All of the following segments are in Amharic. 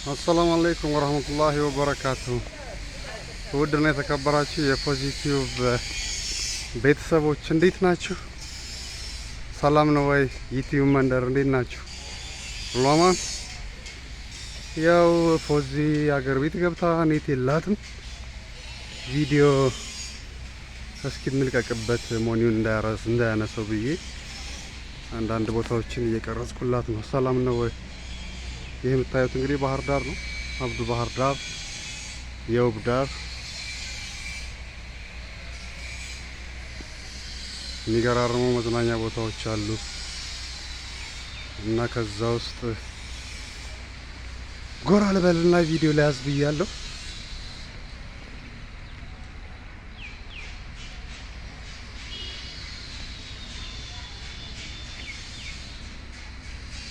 አሰላሙ አለይኩም ወራህመቱላሂ ወበረካቱሁ። ውድና የተከበራችሁ የፖዚቲቭ ቤተሰቦች እንዴት ናችሁ? ሰላም ነው ወይ? ዩቲዩብ መንደር እንዴት ናችሁ? ሁሉ አማን? ያው ፖዚ አገር ቤት ገብታ ኔት የላትም። ቪዲዮ እስኪ እንልቀቅበት ሞኒውን እንዳያነሰው ብዬ አንዳንድ ቦታዎችን እየቀረጽኩላት ነው። ሰላም ነው ወይ? ይህ የምታዩት እንግዲህ ባህር ዳር ነው። አብዱ ባህር ዳር፣ የውብ ዳር የሚገራርሙ መዝናኛ ቦታዎች አሉ እና ከዛ ውስጥ ጎራ ልበልና ቪዲዮ ሊያዝ ብያለሁ።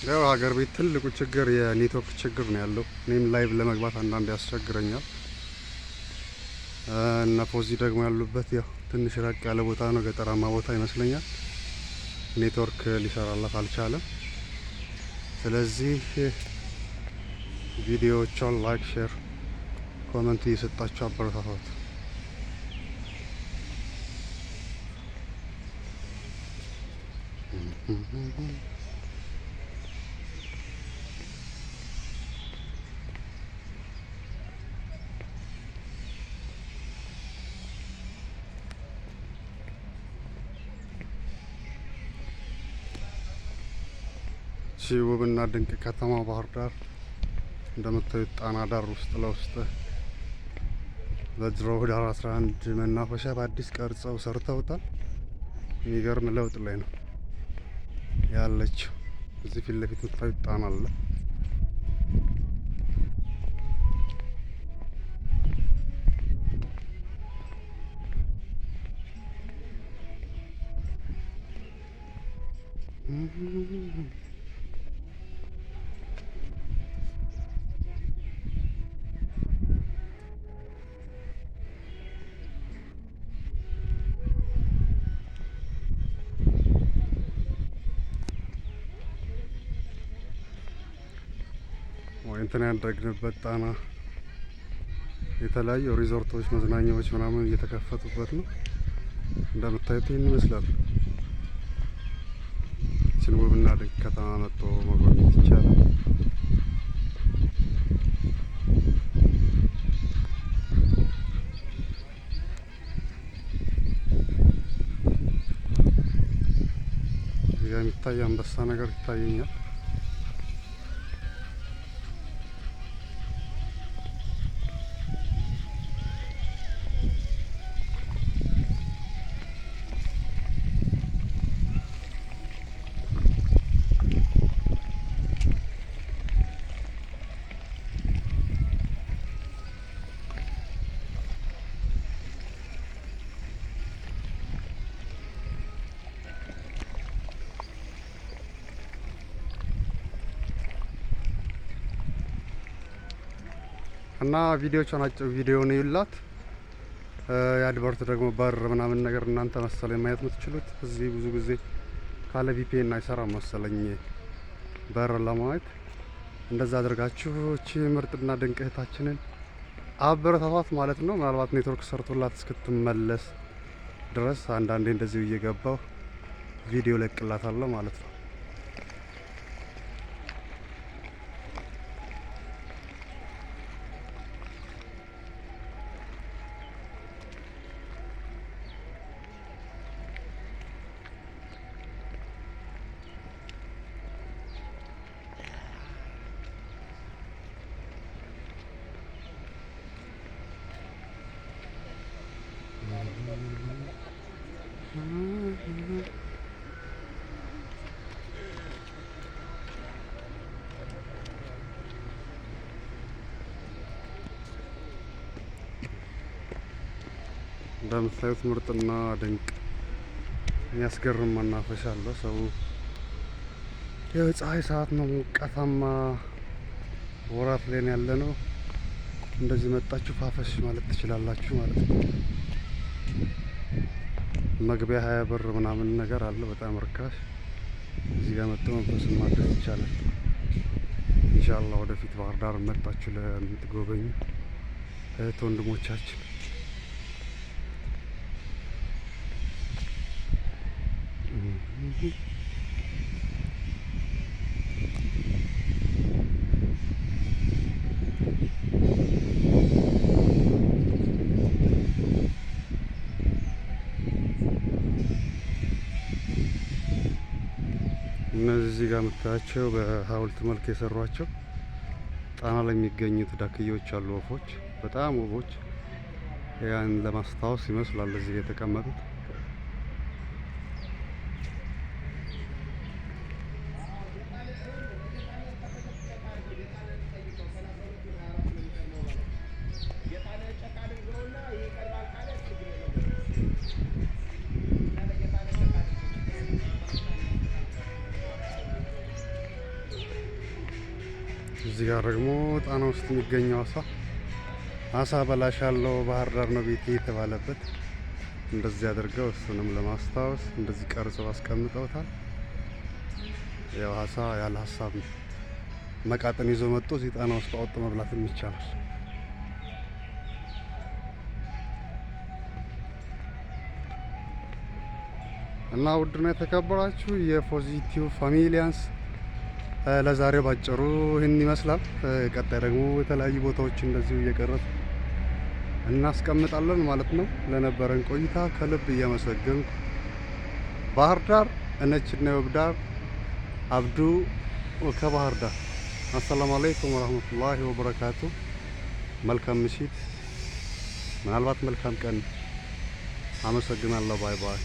ያው ሀገር ቤት ትልቁ ችግር የኔትወርክ ችግር ነው ያለው። እኔም ላይቭ ለመግባት አንዳንድ ያስቸግረኛል እና ፖዚ ደግሞ ያሉበት ያው ትንሽ ራቅ ያለ ቦታ ነው፣ ገጠራማ ቦታ ይመስለኛል። ኔትወርክ ሊሰራላት አልቻለም። ስለዚህ ቪዲዮዎቿን ላይክ፣ ሼር፣ ኮመንት እየሰጣችሁ አበረታታት። ውብና ድንቅ ከተማ ባህር ዳር እንደምታዩት ጣና ዳር ውስጥ ለውስጥ በድሮ ዳር 11 መናፈሻ በአዲስ ቀርጸው ሰርተውታል። የሚገርም ለውጥ ላይ ነው ያለችው። እዚህ ፊት ለፊት የምታዩት ጣና አለ። እንትን ያደረግንበት ጣና የተለያዩ ሪዞርቶች፣ መዝናኛዎች ምናምን እየተከፈቱበት ነው። እንደምታዩት ይህን ይመስላል። ይህችን ውብና ድንቅ ከተማ መጥቶ መጎብኘት ይቻላል። እዚህ ጋ የሚታይ አንበሳ ነገር ይታየኛል። እና ቪዲዮቿን አጭር ቪዲዮ ነው ይላት። የአድቨርት ደግሞ በር ምናምን ነገር እናንተ መሰለኝ ማየት የምትችሉት። እዚህ ብዙ ጊዜ ካለ ቪፒኤን አይሰራም መሰለኝ በር ለማየት። እንደዛ አድርጋችሁ እቺ ምርጥና ድንቅ እህታችንን አበረታቷት ማለት ነው። ምናልባት ኔትወርክ ሰርቶላት እስክትመለስ ድረስ አንዳንዴ እንደዚህ እየገባው ቪዲዮ ለቅላታለሁ ማለት ነው። እንደምታዩት ምርጥና ድንቅ የሚያስገርም መናፈሻ አለው። ሰው የፀሐይ ሰዓት ነው፣ ሞቃታማ ወራት ላይ ያለ ነው። እንደዚህ መጣችሁ ፋፈሽ ማለት ትችላላችሁ ማለት ነው። መግቢያ 20 ብር ምናምን ነገር አለ፣ በጣም ርካሽ። እዚህ ጋር መጥቶ መንፈስን ማደስ ይቻላል። ኢንሻአላህ ወደፊት ባህር ዳር መጣችሁ ለምትጎበኙ እህት ወንድሞቻችን እነዚህ ጋር የምታያቸው በሀውልት መልክ የሰሯቸው ጣና ላይ የሚገኙት ዳክዬዎች አሉ። ወፎች በጣም ውቦች፣ ያን ለማስታወስ ይመስላል እዚህ የተቀመጡት። እዚህ ጋር ደግሞ ጣና ውስጥ የሚገኘው አሳ በላሽ ያለው ባህር ዳር ነው ቤቴ የተባለበት እንደዚህ አድርገው እሱንም ለማስታወስ እንደዚህ ቀርጸው አስቀምጠውታል። ያው አሳ ያለ ሀሳብ መቃጠን ይዞ መጥቶ እዚህ ጣና ውስጥ አውጥቶ መብላትም ይቻላል። እና ውድና የተከበራችሁ የፖዚቲቭ ፋሚሊያንስ ለዛሬው ባጭሩ ይህን ይመስላል። ቀጣይ ደግሞ የተለያዩ ቦታዎች እንደዚሁ እየቀረጽ እናስቀምጣለን ማለት ነው። ለነበረን ቆይታ ከልብ እያመሰገንኩ ባህር ዳር እነችና ወብዳር አብዱ ከባህር ዳር። አሰላሙ አለይኩም ወራህመቱላሂ ወበረካቱ። መልካም ምሽት፣ ምናልባት መልካም ቀን። አመሰግናለሁ። ባይ ባይ።